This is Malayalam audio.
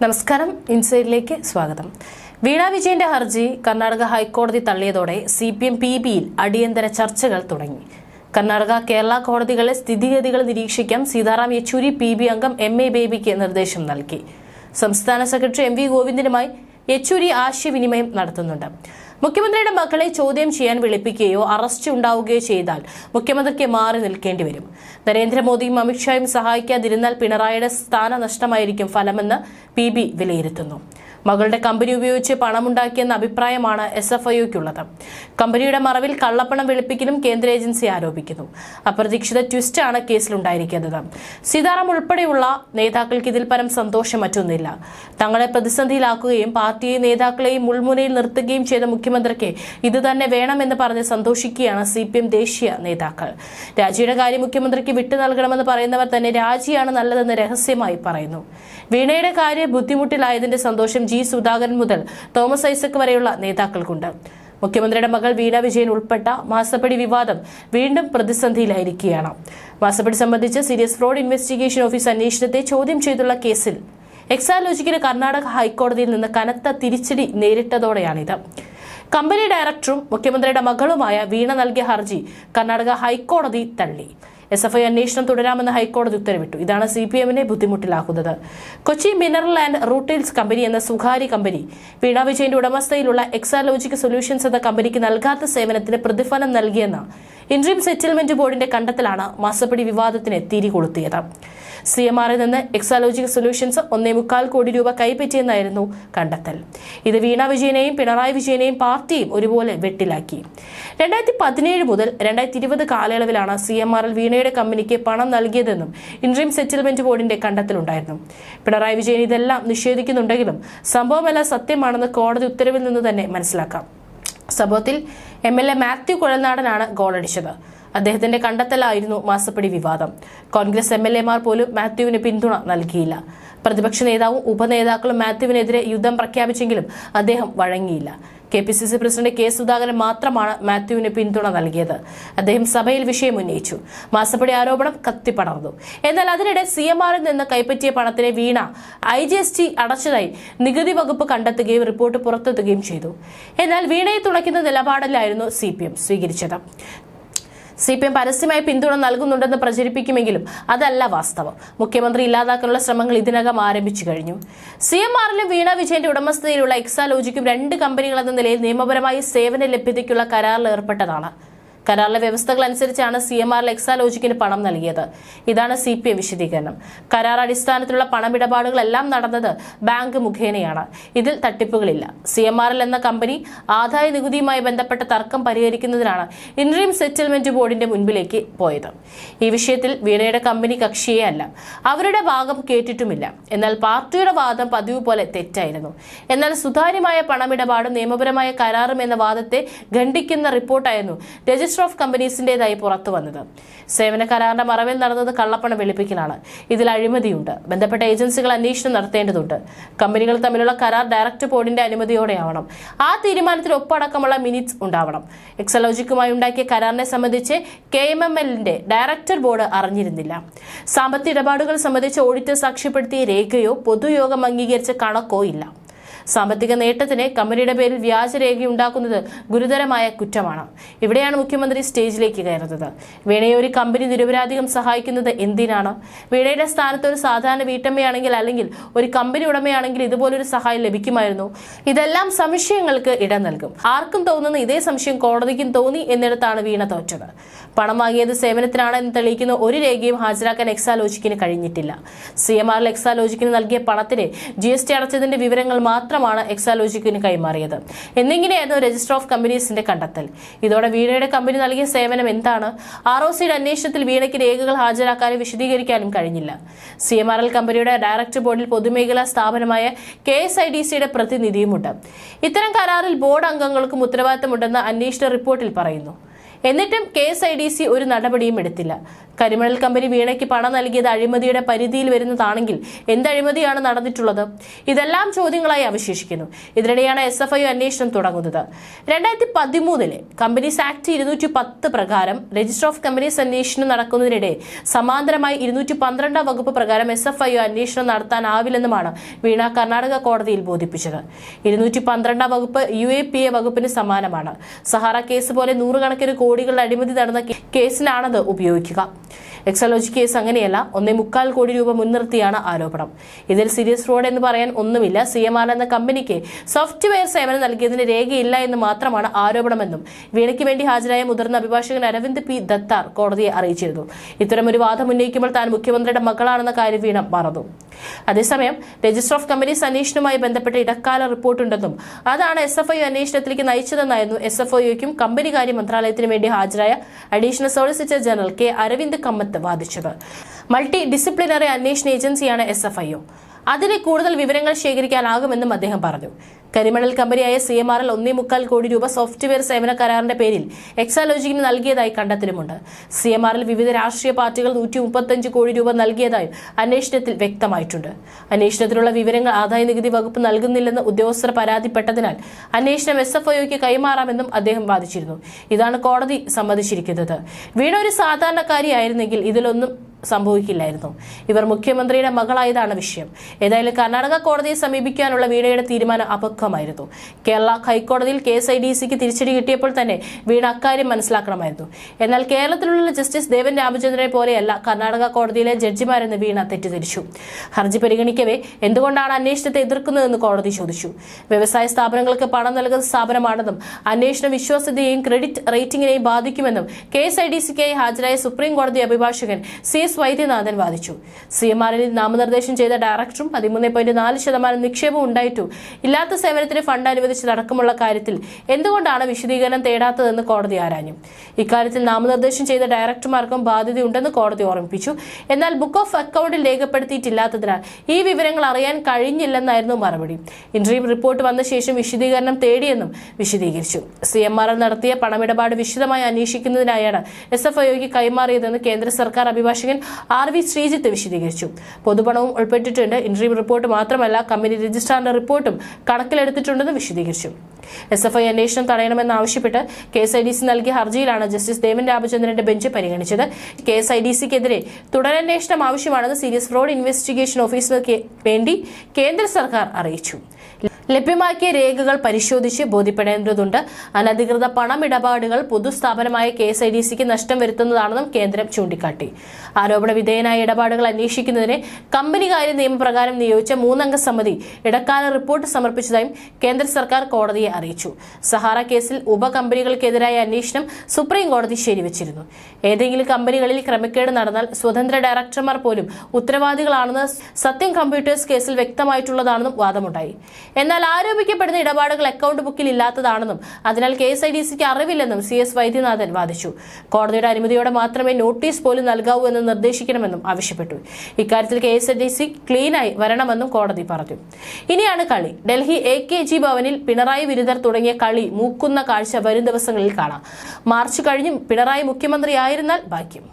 നമസ്കാരം, ഇൻസൈഡിലേക്ക് സ്വാഗതം. വീണ വിജയന്റെ ഹർജി കർണാടക ഹൈക്കോടതി തള്ളിയതോടെ CPM PBയിൽ അടിയന്തര ചർച്ചകൾ തുടങ്ങി. കർണാടക, കേരള കോടതികളിലെ സ്ഥിതിഗതികൾ നിരീക്ഷിക്കാൻ സീതാറാം യെച്ചൂരി PB അംഗം MA ബേബിക്ക് നിർദ്ദേശം നൽകി. സംസ്ഥാന സെക്രട്ടറി MV ഗോവിന്ദനുമായി യെച്ചൂരി ആശയവിനിമയം നടത്തുന്നുണ്ട്. മുഖ്യമന്ത്രിയുടെ മക്കളെ ചോദ്യം ചെയ്യാൻ വിളിപ്പിക്കുകയോ അറസ്റ്റ് ഉണ്ടാവുകയോ ചെയ്താൽ മുഖ്യമന്ത്രിക്ക് മാറി നിൽക്കേണ്ടി വരും. നരേന്ദ്രമോദിയും അമിത്ഷായും സഹായിക്കാതിരുന്നാൽ പിണറായിയുടെ സ്ഥാനനഷ്ടമായിരിക്കും ഫലമെന്ന് PB വിലയിരുത്തുന്നു. മകളുടെ കമ്പനി ഉപയോഗിച്ച് പണമുണ്ടാക്കിയെന്ന അഭിപ്രായമാണ് SFIOയ്ക്കുള്ളത്. കമ്പനിയുടെ മറവിൽ കള്ളപ്പണം വെളുപ്പിക്കലും കേന്ദ്ര ഏജൻസി ആരോപിക്കുന്നു. അപ്രതീക്ഷിത ട്വിസ്റ്റാണ് കേസിലുണ്ടായിരിക്കുന്നത്. സീതാറാം ഉൾപ്പെടെയുള്ള നേതാക്കൾക്ക് ഇതിൽ പരം സന്തോഷം മറ്റൊന്നില്ല. തങ്ങളെ പ്രതിസന്ധിയിലാക്കുകയും പാർട്ടിയെയും നേതാക്കളെയും മുൾമുനയിൽ നിർത്തുകയും ചെയ്ത മുഖ്യമന്ത്രിക്ക് ഇത് തന്നെ വേണമെന്ന് പറഞ്ഞ് സന്തോഷിക്കുകയാണ് CPM ദേശീയ നേതാക്കൾ. രാജിയുടെ കാര്യം മുഖ്യമന്ത്രിക്ക് വിട്ടു നൽകണമെന്ന് പറയുന്നവർ തന്നെ രാജിയാണ് നല്ലതെന്ന് രഹസ്യമായി പറയുന്നു. വീണയുടെ കാര്യം ബുദ്ധിമുട്ടിലായതിന്റെ സന്തോഷം G. സുധാകരൻ മുതൽ തോമസ് ഐസക് വരെയുള്ള നേതാക്കൾക്കുണ്ട്. മുഖ്യമന്ത്രിയുടെ മകൾ വീണ വിജയൻ ഉൾപ്പെട്ട മാസപ്പടി വിവാദം വീണ്ടും പ്രതിസന്ധിയിലായിരിക്കുകയാണ്. മാസപ്പടി സംബന്ധിച്ച് സീരിയസ് ഫ്രോഡ് ഇൻവെസ്റ്റിഗേഷൻ ഓഫീസ് അന്വേഷണത്തെ ചോദ്യം ചെയ്തുള്ള കേസിൽ എക്സാലോജിക്കിന് കർണാടക ഹൈക്കോടതിയിൽ നിന്ന് കനത്ത തിരിച്ചടി നേരിട്ടതോടെയാണിത്. കമ്പനി ഡയറക്ടറും മുഖ്യമന്ത്രിയുടെ മകളുമായ വീണ നൽകിയ ഹർജി കർണാടക ഹൈക്കോടതി തള്ളി. SFI അന്വേഷണം തുടരാമെന്ന് ഹൈക്കോടതി ഉത്തരവിട്ടു. ഇതാണ് CPMനെ ബുദ്ധിമുട്ടിലാക്കുന്നത്. കൊച്ചി മിനറൽ ആൻഡ് റൂട്ടിൽസ് കമ്പനി എന്ന സ്വകാര്യ കമ്പനി വീണ വിജയന്റെ ഉടമസ്ഥയിലുള്ള എക്സാലോജിക് സൊല്യൂഷൻസ് എന്ന കമ്പനിക്ക് നൽകാത്ത സേവനത്തിന് പ്രതിഫലം നൽകിയെന്ന ഇന്ററിം സെറ്റിൽമെന്റ് ബോർഡിന്റെ കണ്ടെത്തലാണ് മാസപ്പടി വിവാദത്തിന് തിരികൊളുത്തിയത്. CMRൽ നിന്ന് എക്സാലോജിക് സൊല്യൂഷൻസ് 1.25 കോടി രൂപ കൈപ്പറ്റിയെന്നായിരുന്നു കണ്ടെത്തൽ. ഇത് വീണ വിജയനെയും പിണറായി വിജയനെയും പാർട്ടിയും ഒരുപോലെ വെട്ടിലാക്കി. 2017 മുതൽ 2020 കാലയളവിലാണ് CMRൽ വീണയുടെ കമ്പനിക്ക് പണം നൽകിയതെന്നും ഇന്ററിം സെറ്റിൽമെന്റ് ബോർഡിന്റെ കണ്ടെത്തലുണ്ടായിരുന്നു. പിണറായി വിജയൻ ഇതെല്ലാം നിഷേധിക്കുന്നുണ്ടെങ്കിലും സംഭവമെല്ലാം സത്യമാണെന്ന് കോടതി ഉത്തരവിൽ നിന്ന് തന്നെ മനസ്സിലാക്കാം. സംഭവത്തിൽ MLA മാത്യു കുഴൽനാടനാണ് ഗോളടിച്ചത്. അദ്ദേഹത്തിന്റെ കണ്ടെത്തലായിരുന്നു മാസപ്പടി വിവാദം. കോൺഗ്രസ് MLAമാർ പോലും മാത്യുവിന് പിന്തുണ നൽകിയില്ല. പ്രതിപക്ഷ നേതാവും ഉപനേതാക്കളും മാത്യുവിനെതിരെ യുദ്ധം പ്രഖ്യാപിച്ചെങ്കിലും അദ്ദേഹം വഴങ്ങിയില്ല. KPCC president K. സുധാകരൻ മാത്രമാണ് മാത്യുവിന് പിന്തുണ നൽകിയത്. അദ്ദേഹം സഭയിൽ വിഷയം ഉന്നയിച്ചു. മാസപ്പടി ആരോപണം കത്തിപ്പടർന്നു. എന്നാൽ അതിനിടെ CMRൽ നിന്ന് കൈപ്പറ്റിയ പണത്തിന് വീണ IGST അടച്ചതായി നികുതി വകുപ്പ് കണ്ടെത്തുകയും റിപ്പോർട്ട് പുറത്തെത്തുകയും ചെയ്തു. എന്നാൽ വീണയെ തുണയ്ക്കുന്ന നിലപാടിലായിരുന്നു CPM സ്വീകരിച്ചത്. CPM പരസ്യമായി പിന്തുണ നൽകുന്നുണ്ടെന്ന് പ്രചരിപ്പിക്കുമെങ്കിലും അതല്ല വാസ്തവം. മുഖ്യമന്ത്രി ഇല്ലാതാക്കാനുള്ള ശ്രമങ്ങൾ ഇതിനകം ആരംഭിച്ചു കഴിഞ്ഞു. CMRലും വീണ വിജയന്റെ ഉടമസ്ഥതയിലുള്ള എക്സാലോജിക്കും 2 കമ്പനികൾ എന്ന നിലയിൽ നിയമപരമായി സേവന ലഭ്യതയ്ക്കുള്ള കരാറിൽ ഏർപ്പെട്ടതാണ്. കരാറിലെ വ്യവസ്ഥകൾ അനുസരിച്ചാണ് CMRൽ എക്സാലോജിക്കിന് പണം നൽകിയത്. ഇതാണ് CPM വിശദീകരണം. കരാർ അടിസ്ഥാനത്തിലുള്ള പണമിടപാടുകളെല്ലാം നടന്നത് ബാങ്ക് മുഖേനയാണ്. ഇതിൽ തട്ടിപ്പുകളില്ല. CMRൽ എന്ന കമ്പനി ആദായ നികുതിയുമായി ബന്ധപ്പെട്ട തർക്കം പരിഹരിക്കുന്നതിനാണ് ഇന്ററിം സെറ്റിൽമെന്റ് ബോർഡിന്റെ മുൻപിലേക്ക് പോയത്. ഈ വിഷയത്തിൽ വീണയുടെ കമ്പനി കക്ഷിയേ അല്ല. അവരുടെ ഭാഗം കേട്ടിട്ടുമില്ല. എന്നാൽ പാർട്ടിയുടെ വാദം പതിവ് പോലെ തെറ്റായിരുന്നു. എന്നാൽ സുതാര്യമായ പണമിടപാടും നിയമപരമായ കരാറും എന്ന വാദത്തെ ഖണ്ഡിക്കുന്ന റിപ്പോർട്ടായിരുന്നു രജിസ്റ്റർ ഓഫ് കമ്പനീസിന്റേതായി പുറത്തു വന്നത്. സേവന കരാറിന്റെ മറവിൽ നടന്നത് കള്ളപ്പണം വെളുപ്പിക്കലാണ്. ഇതിൽ അഴിമതിയുണ്ട്. ബന്ധപ്പെട്ട ഏജൻസികൾ അന്വേഷണം നടത്തേണ്ടതുണ്ട്. കമ്പനികൾ തമ്മിലുള്ള കരാർ ഡയറക്ടർ ബോർഡിന്റെ അനുമതിയോടെയാവണം. ആ തീരുമാനത്തിൽ ഒപ്പടക്കമുള്ള മിനിറ്റ്സ് ഉണ്ടാവണം. എക്സാലോജിക്കുമായി ഉണ്ടാക്കിയ കരാറിനെ സംബന്ധിച്ച് KMMLന്റെ ഡയറക്ടർ ബോർഡ് അറിഞ്ഞിരുന്നില്ല. സാമ്പത്തിക ഇടപാടുകൾ സംബന്ധിച്ച് ഓഡിറ്റർ സാക്ഷ്യപ്പെടുത്തിയ രേഖയോ പൊതുയോഗം അംഗീകരിച്ച കണക്കോ ഇല്ല. സാമ്പത്തിക നേട്ടത്തിന് കമ്പനിയുടെ പേരിൽ വ്യാജരേഖയുണ്ടാക്കുന്നത് ഗുരുതരമായ കുറ്റമാണ്. ഇവിടെയാണ് മുഖ്യമന്ത്രി സ്റ്റേജിലേക്ക് കയറുന്നത്. വീണയെ ഒരു കമ്പനി നിരപരാധികം സഹായിക്കുന്നത് എന്തിനാണ്? വീണയുടെ സ്ഥാനത്ത് ഒരു സാധാരണ വീട്ടമ്മയാണെങ്കിൽ അല്ലെങ്കിൽ ഒരു കമ്പനി ഉടമയാണെങ്കിൽ ഇതുപോലൊരു സഹായം ലഭിക്കുമായിരുന്നു. ഇതെല്ലാം സംശയങ്ങൾക്ക് ഇടം നൽകും. ആർക്കും തോന്നുന്ന ഇതേ സംശയം കോടതിക്കും തോന്നി എന്നിടത്താണ് വീണ തോറ്റത്. പണം വാങ്ങിയത് സേവനത്തിനാണ് എന്ന് തെളിയിക്കുന്ന ഒരു രേഖയും ഹാജരാക്കാൻ എക്സാലോജിക്കിന് കഴിഞ്ഞിട്ടില്ല. CMRൽ എക്സാലോജിക്കിന് നൽകിയ പണത്തിന് GST അടച്ചതിന്റെ വിവരങ്ങൾ മാത്രമാണ് എക്സാലോജിക്കിന് കൈമാറിയത് എന്നിങ്ങനെയായിരുന്നു രജിസ്റ്റർ ഓഫ് കമ്പനീസിന്റെ കണ്ടെത്തൽ. ഇതോടെ വീണയുടെ കമ്പനി നൽകിയ സേവനം എന്താണ്? ROCയുടെ അന്വേഷണത്തിൽ വീണയ്ക്ക് രേഖകൾ ഹാജരാക്കാനും വിശദീകരിക്കാനും കഴിഞ്ഞില്ല. CMRൽ കമ്പനിയുടെ ഡയറക്ടർ ബോർഡിൽ പൊതുമേഖലാ സ്ഥാപനമായ KSIDCയുടെ പ്രതിനിധിയുമുണ്ട്. ഇത്തരം കരാറിൽ ബോർഡ് അംഗങ്ങൾക്കും ഉത്തരവാദിത്തമുണ്ടെന്ന് അന്വേഷണ റിപ്പോർട്ടിൽ പറയുന്നു. എന്നിട്ടും KSIDC ഒരു നടപടിയും എടുത്തില്ല. കരിമണൽ കമ്പനി വീണയ്ക്ക് പണം നൽകിയത് അഴിമതിയുടെ പരിധിയിൽ വരുന്നതാണെങ്കിൽ എന്ത് അഴിമതിയാണ് നടന്നിട്ടുള്ളത്? ഇതെല്ലാം ചോദ്യങ്ങളായി അവശേഷിക്കുന്നു. ഇതിനിടെയാണ് SFIO അന്വേഷണം തുടങ്ങുന്നത്. 2013 കമ്പനീസ് ആക്ട് 210 പ്രകാരം രജിസ്റ്റർ ഓഫ് കമ്പനീസ് അന്വേഷണം നടക്കുന്നതിനിടെ സമാന്തരമായി 212 വകുപ്പ് പ്രകാരം SFIO അന്വേഷണം നടത്താനാവില്ലെന്നുമാണ് വീണ കർണാടക കോടതിയിൽ ബോധിപ്പിച്ചത്. 212 വകുപ്പ് UAPA വകുപ്പിന് സമാനമാണ്. സഹാറ കേസ് പോലെ നൂറുകണക്കിന് കോടികളുടെ അഴിമതി നടന്ന കേസിനാണത് ഉപയോഗിക്കുക. എക്സലോജി കേസ് അങ്ങനെയല്ല. 1.25 കോടി രൂപ മുൻനിർത്തിയാണ് ആരോപണം. ഇതിൽ സീരിയസ് ഫ്രോഡ് എന്ന് പറയാൻ ഒന്നുമില്ല. CMR എന്ന കമ്പനിക്ക് സോഫ്റ്റ്വെയർ സേവനം നൽകിയതിന് രേഖയില്ല എന്ന് മാത്രമാണ് ആരോപണമെന്നും വീണയ്ക്ക് വേണ്ടി ഹാജരായ മുതിർന്ന അഭിഭാഷകൻ അരവിന്ദ് P. ദത്താർ കോടതിയെ അറിയിച്ചിരുന്നു. ഇത്തരമൊരു വാദം ഉന്നയിക്കുമ്പോൾ താൻ മുഖ്യമന്ത്രിയുടെ മകളാണെന്ന കാര്യം വീണ മറന്നു. അതേസമയം രജിസ്റ്റർ ഓഫ് കമ്പനീസ് അന്വേഷണവുമായി ബന്ധപ്പെട്ട ഇടക്കാല റിപ്പോർട്ടുണ്ടെന്നും അതാണ് SFIO അന്വേഷണത്തിലേക്ക് നയിച്ചതെന്നായിരുന്നു SFIOയ്ക്കും കമ്പനി കാര്യ മന്ത്രാലയത്തിനു വേണ്ടി ഹാജരായ additional solicitor general K. Aravind Kamath വാദിച്ചത്. മൾട്ടി ഡിസിപ്ലിനറി അന്വേഷണ ഏജൻസിയാണ് SFIO. അതിന് കൂടുതൽ വിവരങ്ങൾ ശേഖരിക്കാനാകുമെന്നും അദ്ദേഹം പറഞ്ഞു. കരിമണൽ കമ്പനിയായ CMRൽ 1.25 കോടി രൂപ സോഫ്റ്റ്വെയർ സേവന കരാറിന്റെ പേരിൽ എക്സാലോജിക്കിന് നൽകിയതായി കണ്ടെത്തലുമുണ്ട്. CMRൽ വിവിധ രാഷ്ട്രീയ പാർട്ടികൾ 135 കോടി രൂപ നൽകിയതായും അന്വേഷണത്തിൽ വ്യക്തമായിട്ടുണ്ട്. അന്വേഷണത്തിലുള്ള വിവരങ്ങൾ ആദായനികുതി വകുപ്പ് നൽകുന്നില്ലെന്ന് ഉദ്യോഗസ്ഥർ പരാതിപ്പെട്ടതിനാൽ അന്വേഷണം SFIOയ്ക്ക് കൈമാറാമെന്നും അദ്ദേഹം വാദിച്ചിരുന്നു. ഇതാണ് കോടതി സമ്മതിച്ചിരിക്കുന്നത്. വീണ ഒരു സാധാരണക്കാരിയായിരുന്നെങ്കിൽ ഇതിലൊന്നും സംഭവിക്കില്ലായിരുന്നു. ഇവർ മുഖ്യമന്ത്രിയുടെ മകളായതാണ് വിഷയം. ഏതായാലും കർണാടക കോടതിയെ സമീപിക്കാനുള്ള വീണയുടെ തീരുമാനം അപക്വമായിരുന്നു. കേരള ഹൈക്കോടതിയിൽ KSIDCക്ക് തിരിച്ചടി കിട്ടിയപ്പോൾ തന്നെ വീണ അക്കാര്യം മനസ്സിലാക്കണമായിരുന്നു. എന്നാൽ കേരളത്തിലുള്ള ജസ്റ്റിസ് ദേവൻ രാമചന്ദ്രനെ പോലെയല്ല കർണാടക കോടതിയിലെ ജഡ്ജിമാരെന്ന് വീണ തെറ്റിദ്ധരിച്ചു. ഹർജി പരിഗണിക്കവേ എന്തുകൊണ്ടാണ് അന്വേഷണത്തെ എതിർക്കുന്നതെന്ന് കോടതി ചോദിച്ചു. വ്യവസായ സ്ഥാപനങ്ങൾക്ക് പണം നൽകുന്ന സ്ഥാപനമാണെന്നും അന്വേഷണ വിശ്വാസ്യതയെയും ക്രെഡിറ്റ് റേറ്റിംഗിനെയും ബാധിക്കുമെന്നും KSIDCക്കായി ഹാജരായ സുപ്രീം കോടതി അഭിഭാഷകൻ CS വൈദ്യനാഥൻ വാദിച്ചു. CMRൽ നാമനിർദ്ദേശം ചെയ്ത ഡയറക്ടറും 13.4% നിക്ഷേപം ഉണ്ടായിട്ടും ഇല്ലാത്ത സേവനത്തിന് ഫണ്ട് അനുവദിച്ചതടക്കമുള്ള കാര്യത്തിൽ എന്തുകൊണ്ടാണ് വിശദീകരണം തേടാത്തതെന്ന് കോടതി ആരാഞ്ഞു. ഇക്കാര്യത്തിൽ നാമനിർദ്ദേശം ചെയ്ത ഡയറക്ടർമാർക്കും ബാധ്യതയുണ്ടെന്ന് കോടതി ഓർമ്മിപ്പിച്ചു. എന്നാൽ ബുക്ക് ഓഫ് അക്കൗണ്ടിൽ രേഖപ്പെടുത്തിയിട്ടില്ലാത്തതിനാൽ ഈ വിവരങ്ങൾ അറിയാൻ കഴിഞ്ഞില്ലെന്നായിരുന്നു മറുപടി. ഇന്റർവ്യൂ റിപ്പോർട്ട് വന്ന ശേഷം വിശദീകരണം തേടിയെന്നും വിശദീകരിച്ചു. CMRൽ നടത്തിയ പണമിടപാട് വിശദമായി അന്വേഷിക്കുന്നതിനായാണ് SFIOയ്ക്ക് കൈമാറിയതെന്ന് കേന്ദ്ര സർക്കാർ അഭിഭാഷകൻ RV ശ്രീജിത്ത് വിശദീകരിച്ചു. പൊതുപണവും ഉൾപ്പെട്ടിട്ടുണ്ട്. ഇന്റർവ്യൂ റിപ്പോർട്ട് മാത്രമല്ല കമ്പനി രജിസ്ട്രാറിന്റെ റിപ്പോർട്ടും കണക്കിലെടുത്തിട്ടുണ്ടെന്ന് വിശദീകരിച്ചു. SFIO അന്വേഷണം തടയണമെന്നാവശ്യപ്പെട്ട് KSIDC നൽകിയ ഹർജിയിലാണ് ജസ്റ്റിസ് ദേവൻ രാമചന്ദ്രന്റെ ബെഞ്ച് പരിഗണിച്ചത്. KSIDCക്കെതിരെ തുടരന്വേഷണം ആവശ്യമാണെന്ന് സീരിയസ് ഫ്രോഡ് ഇൻവെസ്റ്റിഗേഷൻ ഓഫീസർക്ക് വേണ്ടി കേന്ദ്ര സർക്കാർ അറിയിച്ചു. ലഭ്യമാക്കിയ രേഖകൾ പരിശോധിച്ച് ബോധ്യപ്പെടേണ്ടതുണ്ട്. അനധികൃത പണമിടപാടുകൾ പൊതുസ്ഥാപനമായ KSIDCക്ക് നഷ്ടം വരുത്തുന്നതാണെന്നും കേന്ദ്രം ചൂണ്ടിക്കാട്ടി. ആരോപണ വിധേയനായ ഇടപാടുകൾ അന്വേഷിക്കുന്നതിന് കമ്പനി കാര്യ നിയമപ്രകാരം നിയോഗിച്ച 3-അംഗ സമിതി ഇടക്കാല റിപ്പോർട്ട് സമർപ്പിച്ചതായും കേന്ദ്ര സർക്കാർ കോടതിയെ അറിയിച്ചു. സഹാറ കേസിൽ ഉപകമ്പനികൾക്കെതിരായ അന്വേഷണം സുപ്രീം കോടതി ശരിവച്ചിരുന്നു. ഏതെങ്കിലും കമ്പനികളിൽ ക്രമക്കേട് നടന്നാൽ സ്വതന്ത്ര ഡയറക്ടർമാർ പോലും ഉത്തരവാദികളാണെന്ന് സത്യം കമ്പ്യൂട്ടേഴ്സ് കേസിൽ വ്യക്തമായിട്ടുള്ളതാണെന്നും വാദമുണ്ടായി. എന്നാൽ ആരോപിക്കപ്പെടുന്ന ഇടപാടുകൾ അക്കൗണ്ട് ബുക്കിൽ ഇല്ലാത്തതാണെന്നും അതിനാൽ KSIDCക്ക് അറിവില്ലെന്നും CS വൈദ്യനാഥൻ വാദിച്ചു. കോടതിയുടെ അനുമതിയോടെ മാത്രമേ നോട്ടീസ് പോലും നൽകാവൂ എന്ന് നിർദ്ദേശിക്കണമെന്നും ആവശ്യപ്പെട്ടു. ഇക്കാര്യത്തിൽ KSIDC ക്ലീനായി വരണമെന്നും കോടതി പറഞ്ഞു. ഇനിയാണ് കളി. ഡൽഹി AKG ഭവനിൽ പിണറായി വിരുദ്ധർ തുടങ്ങിയ കളി മൂക്കുന്ന കാഴ്ച വരും ദിവസങ്ങളിൽ കാണാം. മാർച്ച് കഴിഞ്ഞും പിണറായി മുഖ്യമന്ത്രിയായിരുന്നാൽ ഭാഗ്യം.